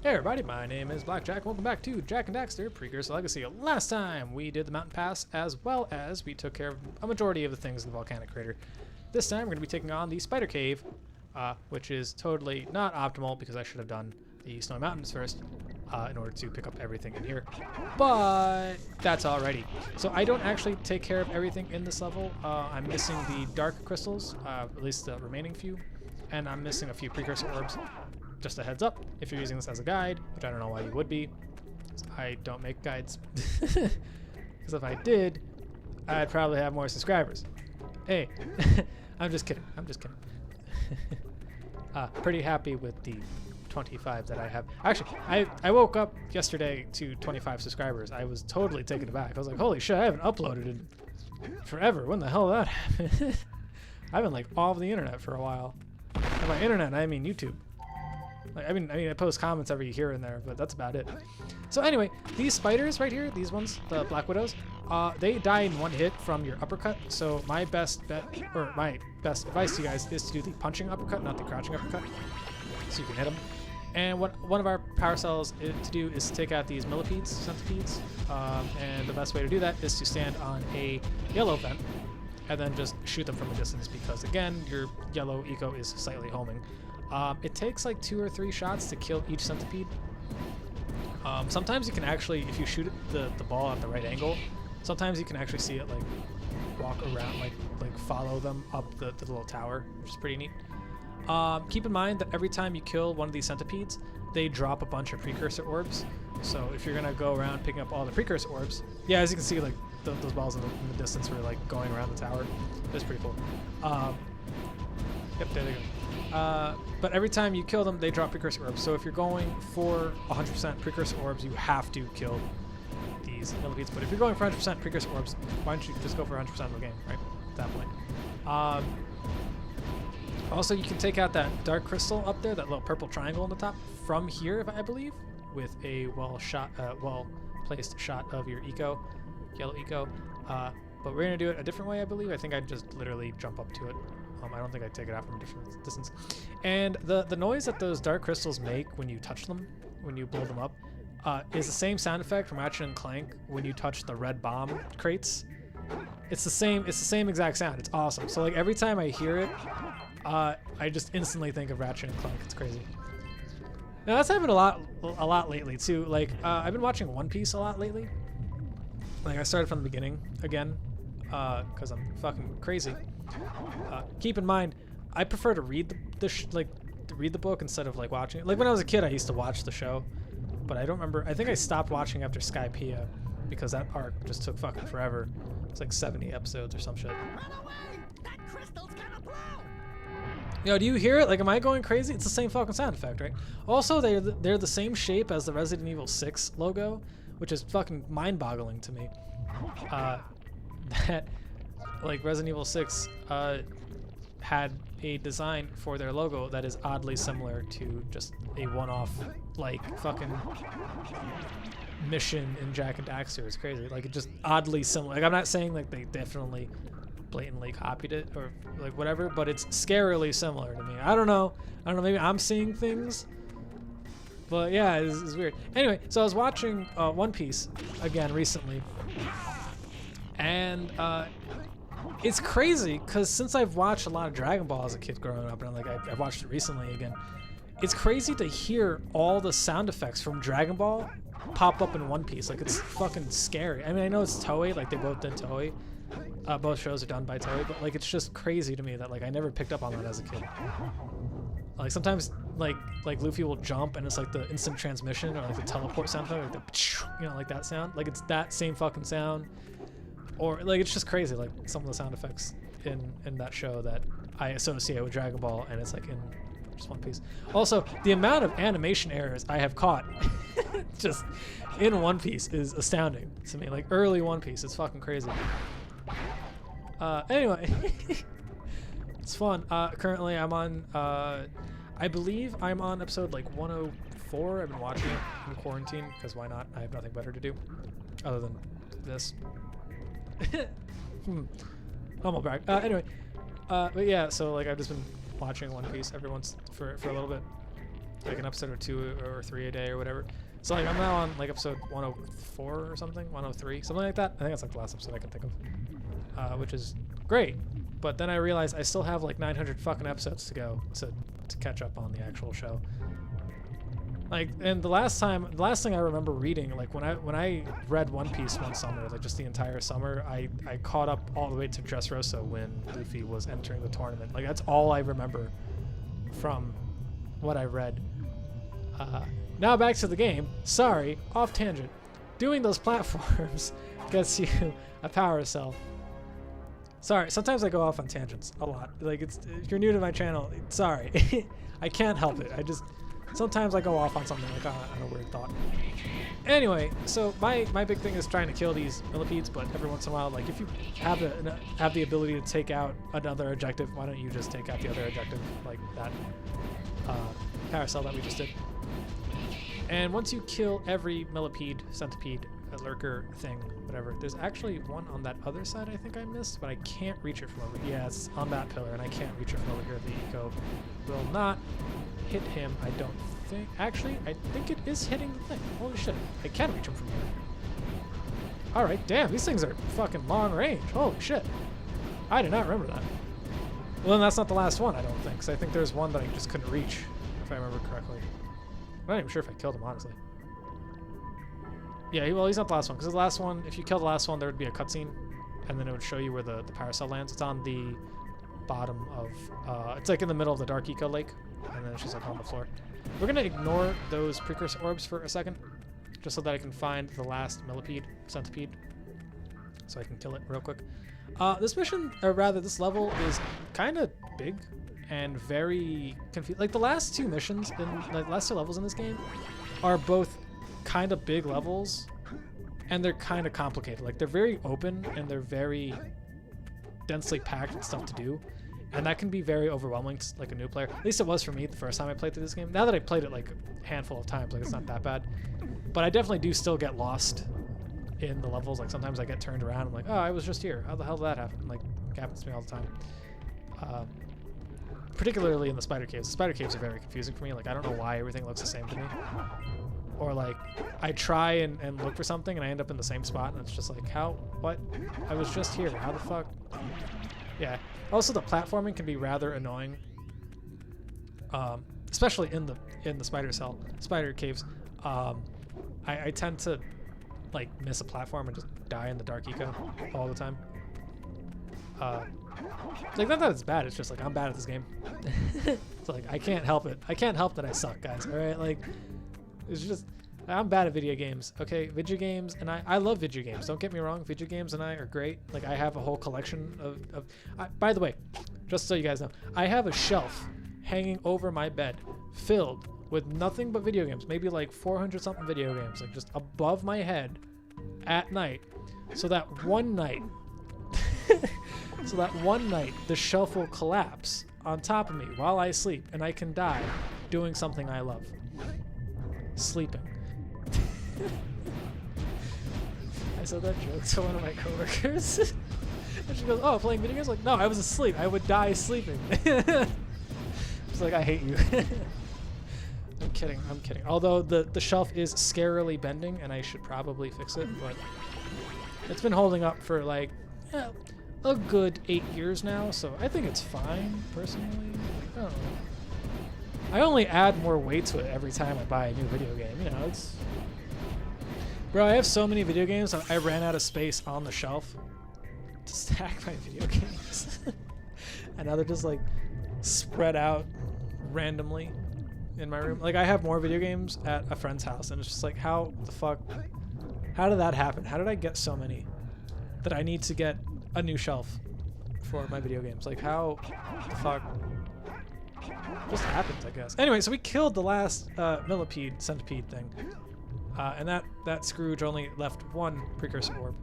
Hey everybody, my name is BlakJak. Welcome back to Jak and Daxter, Precursor Legacy. Last time we did the mountain pass as well as we took care of a majority of the things in the volcanic crater. This time we're going to be taking on the spider cave, which is totally not optimal because I should have done the snowy mountains first in order to pick up everything in here. But that's alrighty. So I don't actually take care of everything in this level. I'm missing the dark crystals, at least the remaining few, and I'm missing a few precursor orbs. Just a heads up, if you're using this as a guide, which I don't know why you would be, I don't make guides. Because if I did, I'd probably have more subscribers. Hey, I'm just kidding. I'm just kidding. Pretty happy with the 25 that I have. Actually, I woke up yesterday to 25 subscribers. I was totally taken aback. I was like, holy shit, I haven't uploaded in forever. When the hell did that happen? I've been like off the internet for a while. And by internet, I mean YouTube. Like, I mean, I post comments every here and there, but that's about it. So anyway, these spiders right here, these ones, the black widows, they die in one hit from your uppercut. So my best bet, or my best advice to you guys, is to do the punching uppercut, not the crouching uppercut, so you can hit them. And what one of our power cells to do is to take out these millipedes, centipedes, and the best way to do that is to stand on a yellow vent and then just shoot them from a distance because, again, your yellow eco is slightly homing. It takes like 2 or 3 shots to kill each centipede. Sometimes you can actually, if you shoot the ball at the right angle, sometimes you can actually see it like walk around, like follow them up the little tower, which is pretty neat. Keep in mind that every time you kill one of these centipedes, they drop a bunch of precursor orbs. So if you're gonna go around picking up all the precursor orbs, yeah, as you can see, like those balls in the distance were like going around the tower. That's pretty cool. Yep, there they go. But every time you kill them, they drop precursor orbs. So if you're going for 100% precursor orbs, you have to kill these millipedes. But if you're going for 100% precursor orbs, why don't you just go for 100% of the game, right? At that point. Also, you can take out that dark crystal up there, that little purple triangle on the top, from here, I believe, with a well-placed shot of your eco, yellow eco. But we're gonna do it a different way, I believe. I think I'd just literally jump up to it. I don't think I'd take it out from a different distance. And the noise that those dark crystals make when you touch them, when you blow them up, is the same sound effect from Ratchet and Clank when you touch the red bomb crates. It's the same exact sound. It's awesome. So like every time I hear it, I just instantly think of Ratchet and Clank. It's crazy. Now that's happened a lot lately too. Like I've been watching One Piece a lot lately. Like I started from the beginning again, because I'm fucking crazy. Keep in mind, I prefer to read read the book instead of like watching it. Like when I was a kid, I used to watch the show, but I don't remember. I think I stopped watching after Skypiea because that arc just took fucking forever. It's like 70 episodes or some shit. That crystal's gonna blow. Yo, do you hear it? Like, am I going crazy? It's the same fucking sound effect, right? Also, they're the same shape as the Resident Evil 6 logo, which is fucking mind-boggling to me. That like Resident Evil 6 had a design for their logo that is oddly similar to just a one-off like fucking mission in Jak and Daxter. It's crazy. Like it's just oddly similar. Like I'm not saying like they definitely blatantly copied it or like whatever, but it's scarily similar to me. I don't know. Maybe I'm seeing things. But yeah, it's weird. Anyway, so I was watching One Piece again recently. And it's crazy because since I've watched a lot of Dragon Ball as a kid growing up, and I've watched it recently again, it's crazy to hear all the sound effects from Dragon Ball pop up in One Piece. Like it's fucking scary. I mean, I know it's Toei, like they both did Toei. Both shows are done by Toei, but like it's just crazy to me that like I never picked up on that as a kid. Like sometimes like Luffy will jump and it's like the instant transmission or like the teleport sound effect, like the like that sound. Like it's that same fucking sound. Or like it's just crazy, like some of the sound effects in that show that I associate with Dragon Ball, and it's like in just One Piece. Also, the amount of animation errors I have caught just in One Piece is astounding to me. Like early One Piece, it's fucking crazy. Anyway, it's fun. Currently, I'm on. I believe I'm on episode like 104. I've been watching it in quarantine because why not? I have nothing better to do other than this. Humble brag. Anyway, but yeah, so like I've just been watching One Piece every once for a little bit, like an episode or 2 or 3 a day or whatever. So like I'm now on like episode 104 or something, 103, something like that. I think that's like the last episode I can think of, which is great. But then I realized I still have like 900 fucking episodes to go to catch up on the actual show. Like, and the last thing I remember reading, like when I read One Piece one summer, like just the entire summer, I caught up all the way to Dressrosa when Luffy was entering the tournament. Like that's all I remember from what I read. Now back to the game. Sorry, off tangent. Doing those platforms gets you a power cell. Sorry, sometimes I go off on tangents a lot. Like if you're new to my channel, sorry. I can't help it. Sometimes I go off on something like on a weird thought. Anyway, so my big thing is trying to kill these millipedes, but every once in a while, like if you have the ability to take out another objective, why don't you just take out the other objective, like that carousel that we just did? And once you kill every millipede, centipede, lurker thing, whatever, there's actually one on that other side I think I missed, but I can't reach it from over here. Yeah, it's on that pillar, and I can't reach it from over here. The eco will not hit him, I don't think. Actually, I think it is hitting the thing. Holy shit, I can reach him from here. Alright, damn, these things are fucking long range. Holy shit. I did not remember that. Well, then that's not the last one, I don't think, because I think there's one that I just couldn't reach, if I remember correctly. I'm not even sure if I killed him, honestly. Yeah, well, he's not the last one, because the last one, if you kill the last one, there would be a cutscene, and then it would show you where the paracel lands. It's on the bottom of, it's like in the middle of the Dark Eco Lake, and then it's just like on the floor. We're going to ignore those precursor orbs for a second, just so that I can find the last millipede, centipede, so I can kill it real quick. This mission, or rather this level, is kind of big and very confusing. Like the last two missions, the last two levels in this game are both kind of big levels, and they're kind of complicated. Like they're very open and they're very densely packed with stuff to do, and that can be very overwhelming to like a new player. At least it was for me the first time I played through this game. Now that I played it like a handful of times, like it's not that bad, but I definitely do still get lost in the levels. Like sometimes I get turned around, I'm like, oh, I was just here, how the hell did that happen? Like it happens to me all the time. Particularly in the spider caves. The spider caves are very confusing for me. Like I don't know why everything looks the same to me. Or like I try and look for something and I end up in the same spot, and it's just like, how, what? I was just here, how the fuck? Yeah. Also the platforming can be rather annoying. Especially in the spider caves. I tend to like miss a platform and just die in the dark eco all the time. Like not that it's bad, it's just like I'm bad at this game. It's like I can't help it. I can't help that I suck, guys. Alright, like it's just I'm bad at video games. Okay, video games, and I love video games. Don't get me wrong, video games and I are great. Like I have a whole collection of by the way, just so you guys know, I have a shelf hanging over my bed filled with nothing but video games. Maybe like 400 something video games, like just above my head at night. So that one night the shelf will collapse on top of me while I sleep, and I can die doing something I love. Sleeping. I said that joke to one of my coworkers. And she goes, oh, playing video games? Like, no, I was asleep. I would die sleeping. She's like, I hate you. I'm kidding. Although the shelf is scarily bending, and I should probably fix it, but it's been holding up for like, yeah, a good 8 years now, so I think it's fine, personally. I don't know. I only add more weight to it every time I buy a new video game, you know, it's... Bro, I have so many video games, I ran out of space on the shelf to stack my video games. And now they're just, like, spread out randomly in my room. Like, I have more video games at a friend's house, and it's just like, how the fuck... How did that happen? How did I get so many that I need to get a new shelf for my video games? Like, how the fuck... Just happens, I guess. Anyway, so we killed the last millipede, centipede thing. And that Scrooge only left one precursor orb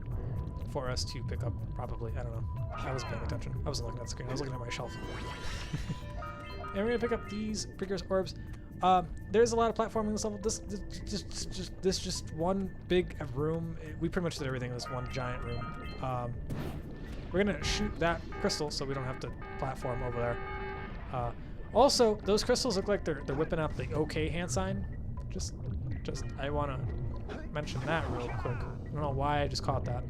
for us to pick up, probably. I don't know. I wasn't paying attention. I wasn't looking at the screen. I was looking at my shelf. And we're gonna pick up these precursor orbs. There's a lot of platforming in this level. This just one big room. We pretty much did everything in this one giant room. We're gonna shoot that crystal so we don't have to platform over there. Also, those crystals look like they're whipping out the OK hand sign. Just I want to mention that real quick. I don't know why I just caught that.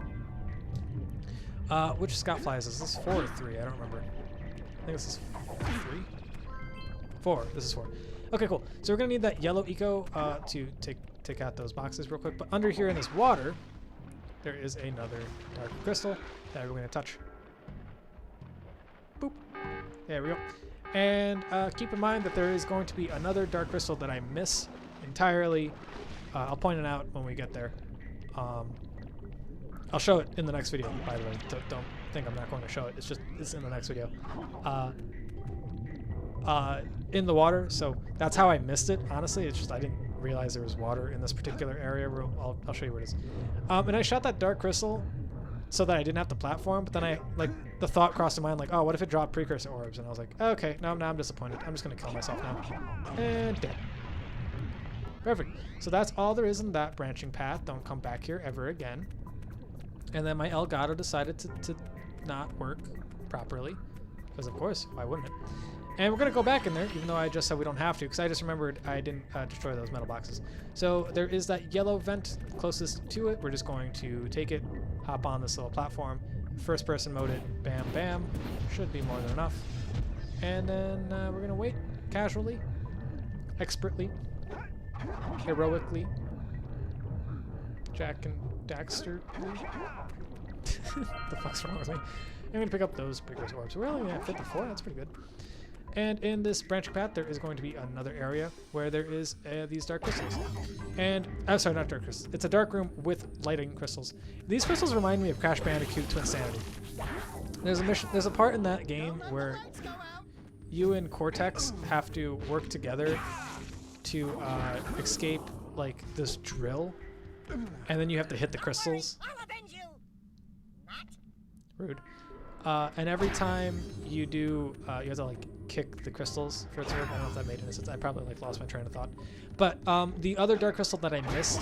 Which scout flies is this? 4 or 3? I don't remember. I think this is 3? 4. This is 4. Okay, cool. So we're gonna need that yellow eco to take out those boxes real quick. But under here in this water, there is another dark crystal that we're gonna touch. Boop. There we go. And keep in mind that there is going to be another dark crystal that I miss entirely. I'll point it out when we get there. I'll show it in the next video, by the way. Don't think I'm not going to show it. It's in the next video. In the water, so that's how I missed it. Honestly, it's just I didn't realize there was water in this particular area. I'll show you where it is. And I shot that dark crystal so that I didn't have to platform, but then the thought crossed my mind like, oh, what if it dropped precursor orbs? And I was like, okay, now I'm disappointed. I'm just gonna kill myself now. And dead. Perfect. So that's all there is in that branching path. Don't come back here ever again. And then my Elgato decided to not work properly, because of course, why wouldn't it? And we're gonna go back in there, even though I just said we don't have to, because I just remembered I didn't destroy those metal boxes. So there is that yellow vent closest to it. We're just going to take it, hop on this little platform, first person mode it, bam, bam. Should be more than enough. And then we're gonna wait casually, expertly, heroically, Jak and Daxter. The fuck's wrong with me? I'm gonna pick up those Precursor orbs. We're only at 54. That's pretty good. And in this branching path, there is going to be another area where there is these dark crystals. And I'm sorry, not dark crystals. It's a dark room with lighting crystals. These crystals remind me of Crash Bandicoot Twinsanity. There's a part in that game where you and Cortex have to work together to escape like this drill, and then you have to hit the crystals. Rude. And every time you do, you have to like kick the crystals for it to work. I don't know if that made any sense. I probably like lost my train of thought. But the other dark crystal that I missed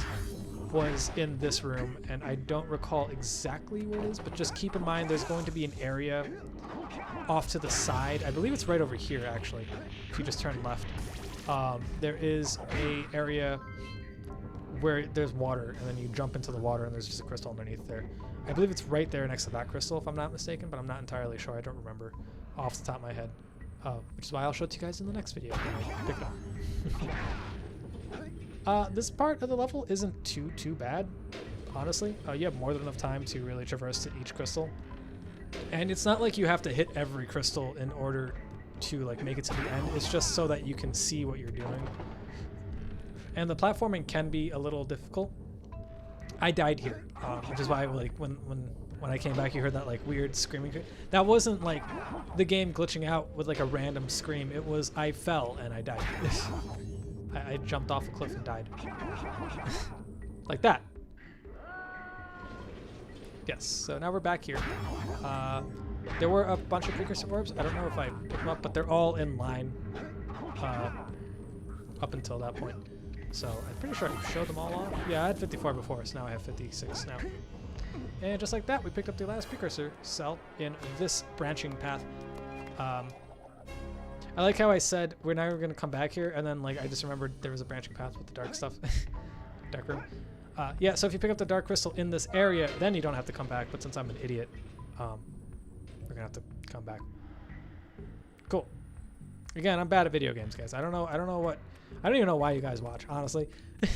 was in this room, and I don't recall exactly where it is, but just keep in mind there's going to be an area off to the side. I believe it's right over here, actually, if you just turn left. There is a area where there's water, and then you jump into the water, and there's just a crystal underneath there. I believe it's right there next to that crystal, if I'm not mistaken, but I'm not entirely sure. I don't remember off the top of my head, which is why I'll show it to you guys in the next video when I pick it up. This part of the level isn't too bad, honestly. You have more than enough time to really traverse to each crystal, and it's not like you have to hit every crystal in order to like make it to the end. It's just so that you can see what you're doing. And the platforming can be a little difficult. I died here, which is why like when I came back, you heard that like weird screaming. That wasn't like the game glitching out with like a random scream. It was I fell and I died. I jumped off a cliff and died. Like that. Yes, so now we're back here. There were a bunch of Precursor orbs. I don't know if I picked them up, but they're all in line up until that point. So I'm pretty sure I showed them all off. Yeah, I had 54 before, so now I have 56 now. And just like that, we picked up the last Precursor cell in this branching path. I like how I said we're now going to come back here, and then like I just remembered there was a branching path with the dark stuff. Dark room. Yeah, so if you pick up the dark crystal in this area, then you don't have to come back, but since I'm an idiot, we're going to have to come back. Cool. Again, I'm bad at video games, guys. I don't even know why you guys watch, honestly.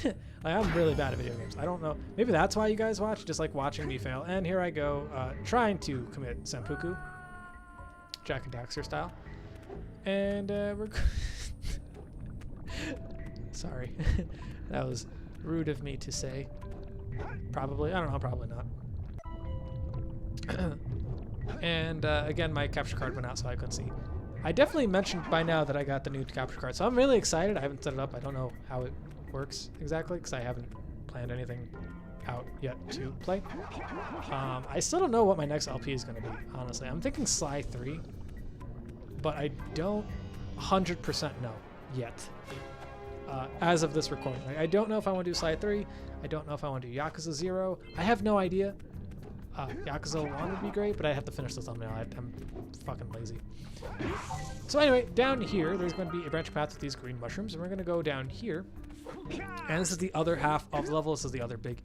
Like, I'm really bad at video games. I don't know. Maybe that's why you guys watch, just like watching me fail. And here I go, trying to commit seppuku, Jak and Daxter style. And we're... Sorry. That was rude of me to say. Probably. I don't know. Probably not. And again, my capture card went out, so I couldn't see. I definitely mentioned by now that I got the new capture card, so I'm really excited. I haven't set it up. I don't know how it works exactly because I haven't planned anything out yet to play. I still don't know what my next LP is going to be, honestly. I'm thinking Sly 3, but I don't 100% know yet as of this recording. Like, I don't know if I want to do Sly 3. I don't know if I want to do Yakuza 0. I have no idea. Yakuza 1 would be great, but I have to finish the thumbnail. I'm fucking lazy. So anyway, down here, there's going to be a branch path with these green mushrooms, and we're going to go down here. And this is the other half of the level. This is the other big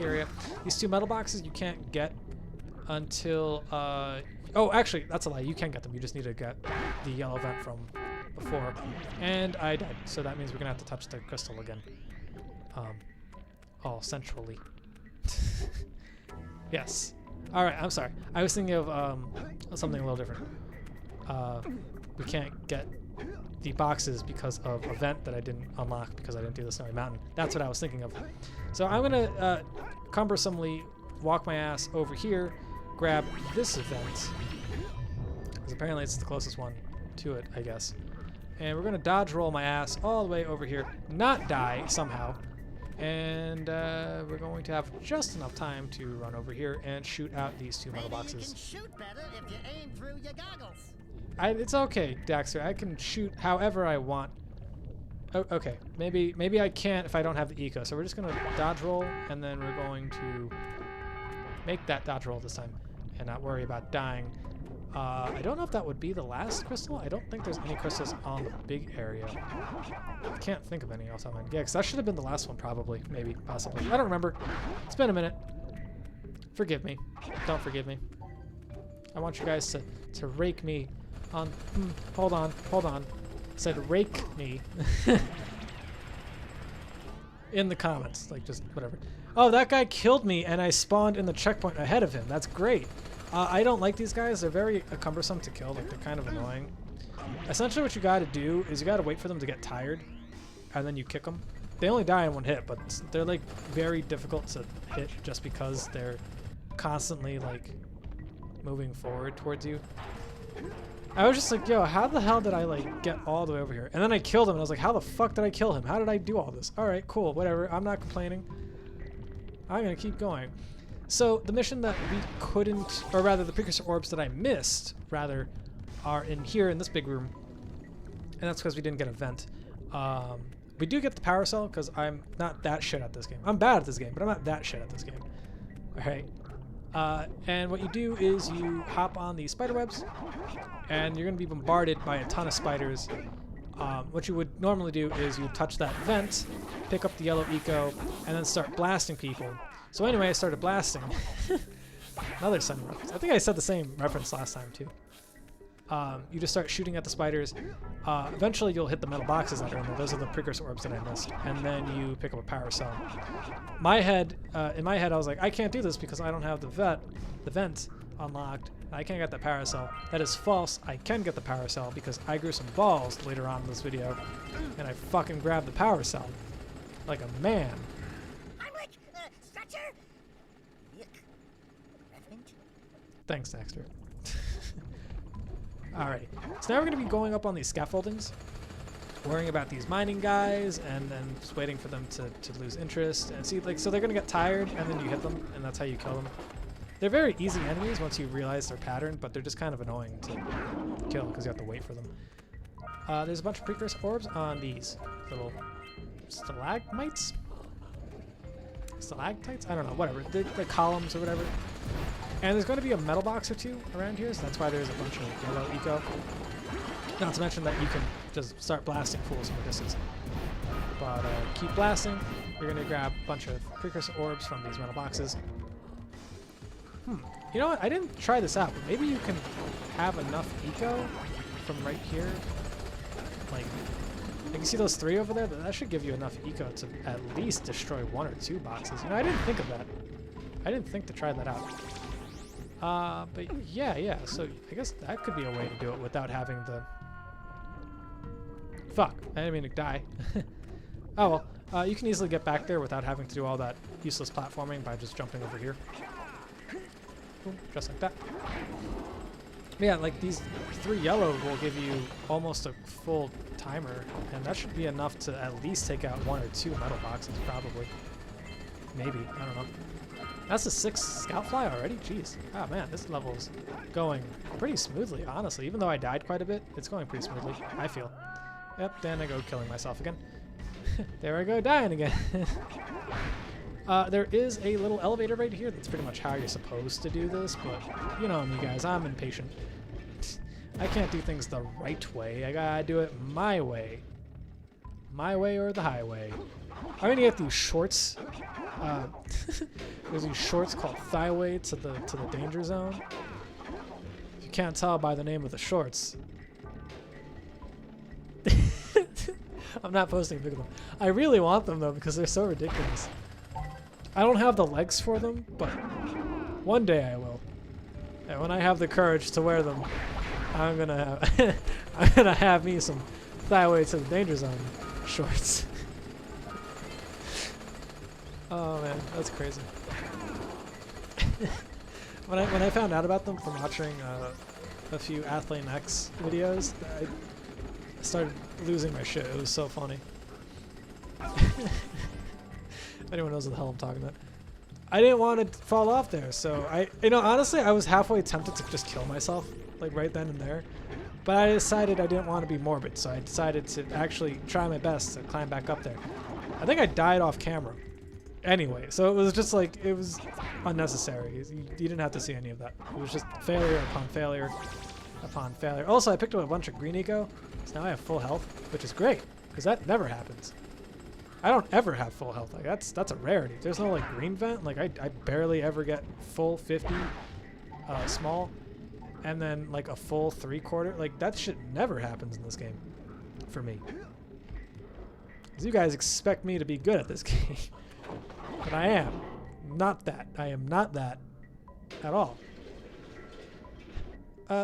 area. These 2 metal boxes you can't get until... oh, actually, that's a lie. You can get them. You just need to get the yellow vent from before. And I died, so that means we're going to have to touch the crystal again. All centrally. Yes. All right, I'm sorry. I was thinking of something a little different. We can't get the boxes because of a vent that I didn't unlock because I didn't do the Snowy Mountain. That's what I was thinking of. So I'm going to cumbersomely walk my ass over here, grab this vent, because apparently it's the closest one to it, I guess. And we're going to dodge roll my ass all the way over here, not die somehow. And we're going to have just enough time to run over here and shoot out these 2 metal boxes. You can shoot better if you aim through your goggles. It's okay, Daxter. I can shoot however I want. Oh, okay, maybe I can't if I don't have the eco. So we're just gonna dodge roll, and then we're going to make that dodge roll this time, and not worry about dying. I don't know if that would be the last crystal. I don't think there's any crystals on the big area. I can't think of any else on mine. Yeah, because that should have been the last one, probably, maybe, possibly. I don't remember. It's been a minute. Forgive me. Don't forgive me. I want you guys to rake me on. Hold on. I said rake me in the comments, like just whatever. Oh, that guy killed me, and I spawned in the checkpoint ahead of him. That's great. I don't like these guys. They're very cumbersome to kill. Like, they're kind of annoying. Essentially, what you got to do is you got to wait for them to get tired, and then you kick them. They only die in 1 hit, but they're like very difficult to hit just because they're constantly like moving forward towards you. I was just like, yo, how the hell did I like get all the way over here? And then I killed him, and I was like, how the fuck did I kill him? How did I do all this? All right, cool, whatever. I'm not complaining. I'm gonna keep going. So the mission that we couldn't, or rather the precursor orbs that I missed, rather, are in here in this big room. And that's because we didn't get a vent. We do get the power cell because I'm not that shit at this game. I'm bad at this game, but I'm not that shit at this game. Alright. And what you do is you hop on these spider webs, and you're going to be bombarded by a ton of spiders. What you would normally do is you touch that vent, pick up the yellow eco, and then start blasting people. So anyway, I started blasting. Another Sun reference. I think I said the same reference last time too. You just start shooting at the spiders. Eventually you'll hit the metal boxes that are in there. Those are the precursor orbs that I missed. And then you pick up a power cell. In my head, I was like, I can't do this because I don't have the vent unlocked. I can't get the power cell. That is false. I can get the power cell because I grew some balls later on in this video, and I fucking grabbed the power cell like a man. Stretcher? Yuck. Reverend? Thanks, Daxter. Alright, so now we're going to be going up on these scaffoldings, worrying about these mining guys, and then just waiting for them to lose interest. And see, like, so they're going to get tired, and then you hit them, and that's how you kill them. They're very easy enemies once you realize their pattern, but they're just kind of annoying to kill because you have to wait for them. There's a bunch of precursor orbs on these little stalagmites? Stalactites? I don't know, whatever. They're columns or whatever. And there's going to be a metal box or 2 around here, so that's why there's a bunch of yellow eco. Not to mention that you can just start blasting fools from a distance. But keep blasting. You're going to grab a bunch of precursor orbs from these metal boxes. You know what? I didn't try this out, but maybe you can have enough eco from right here. Like, you can see those 3 over there? That should give you enough eco to at least destroy 1 or 2 boxes. You know, I didn't think of that. I didn't think to try that out. But yeah, so I guess that could be a way to do it without having the... Fuck, I didn't mean to die. Oh well, you can easily get back there without having to do all that useless platforming by just jumping over here. Boom, just like that. Yeah, like these 3 yellow will give you almost a full timer, and that should be enough to at least take out 1 or 2 metal boxes, probably. Maybe, I don't know. That's a 6 scout fly already? Jeez. Oh man, this level is going pretty smoothly, honestly. Even though I died quite a bit, it's going pretty smoothly, I feel. Yep, then I go killing myself again. There I go, dying again. There is a little elevator right here. That's pretty much how you're supposed to do this, but you know me, guys. I'm impatient. I can't do things the right way. I gotta do it my way. My way or the highway. I'm gonna get these shorts. There's these shorts called thighway to the danger zone. If you can't tell by the name of the shorts. I'm not posting a pic of them. I really want them though because they're so ridiculous. I don't have the legs for them, but one day I will. And when I have the courage to wear them, I'm gonna have me some thighway to the danger zone shorts. Oh man, that's crazy. When I found out about them from watching a few Athlane X videos, I started losing my shit. It was so funny. If anyone knows what the hell I'm talking about. I didn't want to fall off there, so honestly, I was halfway tempted to just kill myself, like right then and there. But I decided I didn't want to be morbid, so I decided to actually try my best to climb back up there. I think I died off camera. Anyway, so it was just like, it was unnecessary. You didn't have to see any of that. It was just failure upon failure upon failure. Also, I picked up a bunch of green eco, so now I have full health, which is great, because that never happens. I don't ever have full health. Like that's a rarity. There's no like green vent. Like I barely ever get full 50 small, and then like a full 3/4. Like that shit never happens in this game, for me. Because you guys expect me to be good at this game, but I am not that. I am not that at all.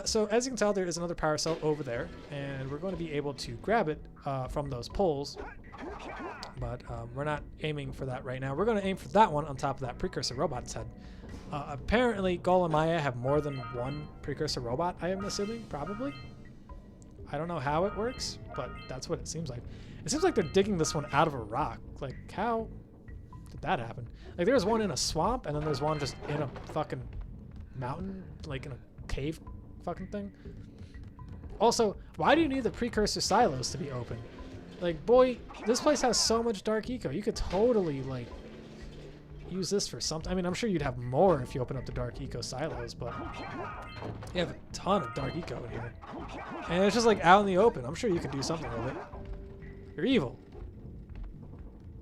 So as you can tell, there is another power cell over there, and we're going to be able to grab it from those poles. But we're not aiming for that right now. We're going to aim for that one on top of that Precursor robot's head. Apparently, Gol and Maya have more than one Precursor robot, I am assuming, probably. I don't know how it works, but that's what it seems like. It seems like they're digging this one out of a rock. Like, how did that happen? Like, there's one in a swamp, and then there's one just in a fucking mountain, like in a cave fucking thing. Also, why do you need the Precursor silos to be open? Like, boy, this place has so much dark eco. You could totally, like, use this for something. I mean, I'm sure you'd have more if you open up the dark eco silos, but you have a ton of dark eco in here. And it's just, like, out in the open. I'm sure you could do something with it. You're evil.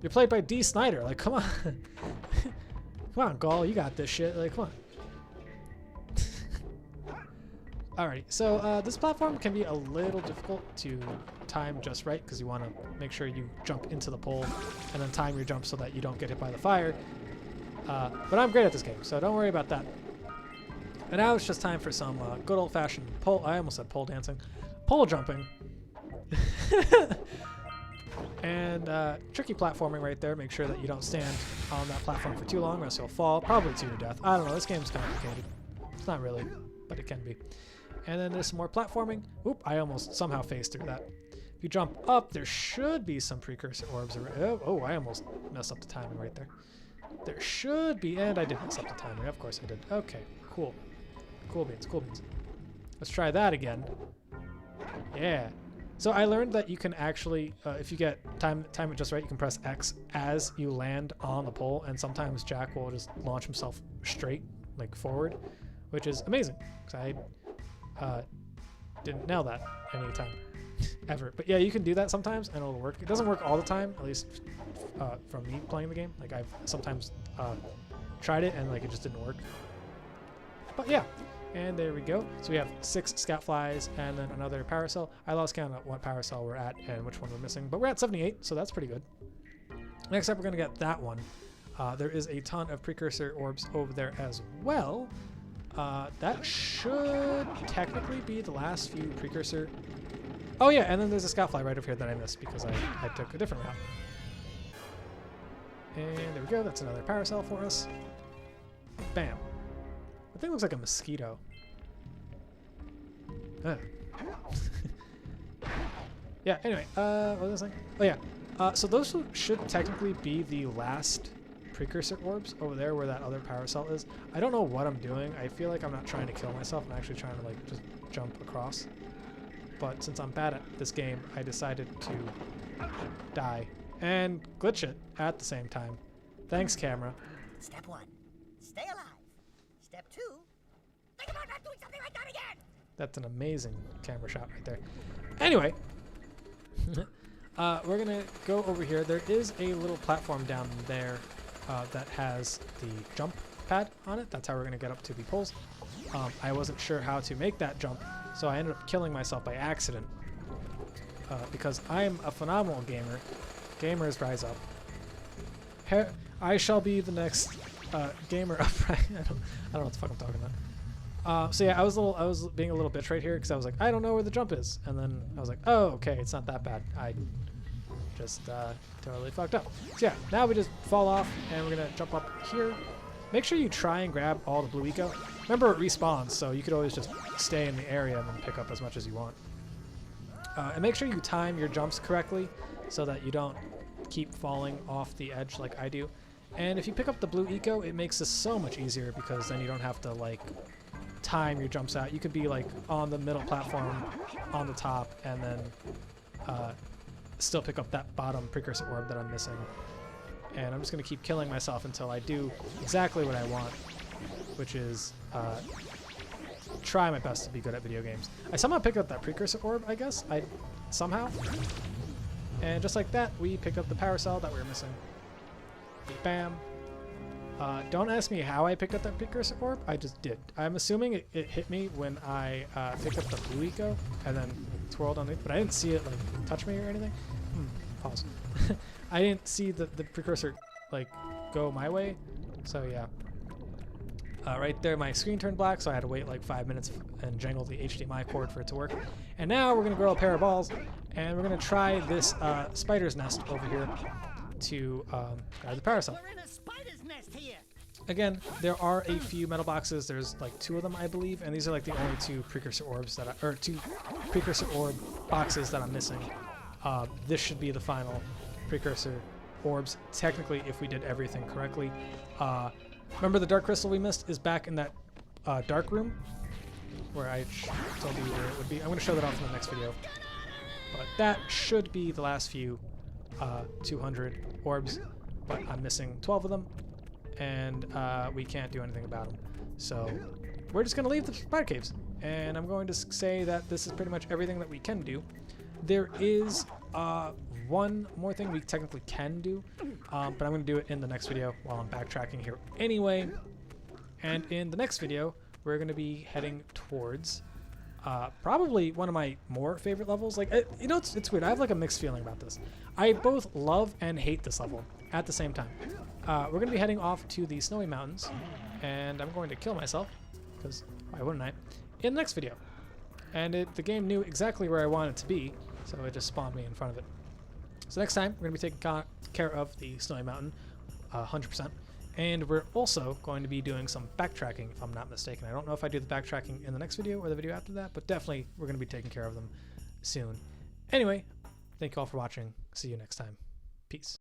You're played by D. Snyder. Like, come on. Come on, Gol. You got this shit. Like, come on. Alrighty, so this platform can be a little difficult to time just right because you want to make sure you jump into the pole and then time your jump so that you don't get hit by the fire. But I'm great at this game, so don't worry about that. And now it's just time for some good old-fashioned pole. I almost said pole dancing, pole jumping, and tricky platforming right there. Make sure that you don't stand on that platform for too long, or else you'll fall probably to your death. I don't know. This game's complicated. It's not really, but it can be. And then there's some more platforming. Oop, I almost somehow phased through that. If you jump up, there should be some Precursor orbs. Oh, I almost messed up the timing right there. There should be, and I did mess up the timing. Of course I did. Okay, cool. Cool beans, cool beans. Let's try that again. Yeah. So I learned that you can actually, if you get time it just right, you can press X as you land on the pole, and sometimes Jak will just launch himself straight, like forward, which is amazing, because I didn't nail that any time ever. But yeah, you can do that sometimes and it'll work. It doesn't work all the time, at least from me playing the game. Like I've sometimes tried it and like it just didn't work. But yeah, and there we go. So we have 6 scout flies and then another power cell. I lost count of what power cell we're at and which one we're missing, but we're at 78, so that's pretty good. Next up, we're gonna get that one. There is a ton of Precursor orbs over there as well. That should technically be the last few Precursor. Oh yeah, and then there's a scout fly right over here that I missed because I took a different route. And there we go, that's another power cell for us. Bam. That thing looks like a mosquito. Yeah, anyway, what was I saying? Oh yeah, so those should technically be the last Precursor orbs over there where that other power cell is. I don't know what I'm doing. I feel like I'm not trying to kill myself. I'm actually trying to like just jump across. But since I'm bad at this game, I decided to die and glitch it at the same time. Thanks, camera. Step 1, stay alive. Step 2, think about not doing something like that again. That's an amazing camera shot right there. Anyway, we're gonna go over here. There is a little platform down there that has the jump pad on it. That's how we're gonna get up to the poles. I wasn't sure how to make that jump, so I ended up killing myself by accident because I'm a phenomenal gamer. Gamers rise up. I shall be the next gamer upright. I don't know what the fuck I'm talking about. So yeah, I was being a little bitch right here because I was like, I don't know where the jump is, and then I was like, oh, okay, it's not that bad. I just totally fucked up. So yeah, now we just fall off and we're gonna jump up here. Make sure you try and grab all the blue eco. Remember, it respawns, so you could always just stay in the area and then pick up as much as you want. And make sure you time your jumps correctly so that you don't keep falling off the edge like I do. And if you pick up the blue eco, it makes this so much easier because then you don't have to like time your jumps out. You could be like on the middle platform on the top and then still pick up that bottom precursor orb that I'm missing. And I'm just going to keep killing myself until I do exactly what I want, which is try my best to be good at video games. I somehow picked up that precursor orb, I guess. Somehow. And just like that, we picked up the power cell that we were missing. Bam. Don't ask me how I picked up that precursor orb. I just did. I'm assuming it hit me when I picked up the blue eco and then twirled on it, but I didn't see it like touch me or anything. Pause. I didn't see the precursor like go my way, so yeah. Right there, my screen turned black, so I had to wait like 5 minutes and jangle the HDMI cord for it to work. And now we're gonna grow a pair of balls, and we're gonna try this spider's nest over here to grab the power cell. We're in a spider's nest here. Again, there are a few metal boxes. There's like 2 of them, I believe, and these are like the only 2 precursor orbs that or 2 precursor orb boxes that I'm missing. This should be the final precursor orbs, technically, if we did everything correctly. Remember the dark crystal we missed is back in that dark room where I told you where it would be. I'm going to show that off in the next video. But that should be the last few 200 orbs, but I'm missing 12 of them, and we can't do anything about them. So we're just going to leave the spider caves, and I'm going to say that this is pretty much everything that we can do. There is one more thing we technically can do, but I'm going to do it in the next video while I'm backtracking here anyway. And in the next video, we're going to be heading towards probably one of my more favorite levels. Like, you know, it's weird. I have like a mixed feeling about this. I both love and hate this level at the same time. We're going to be heading off to the snowy mountains, and I'm going to kill myself, because why wouldn't I, in the next video. And the game knew exactly where I wanted it to be, so it just spawned me in front of it. So next time, we're going to be taking care of the snowy mountain, 100%. And we're also going to be doing some backtracking, if I'm not mistaken. I don't know if I do the backtracking in the next video or the video after that, but definitely we're going to be taking care of them soon. Anyway, thank you all for watching. See you next time. Peace.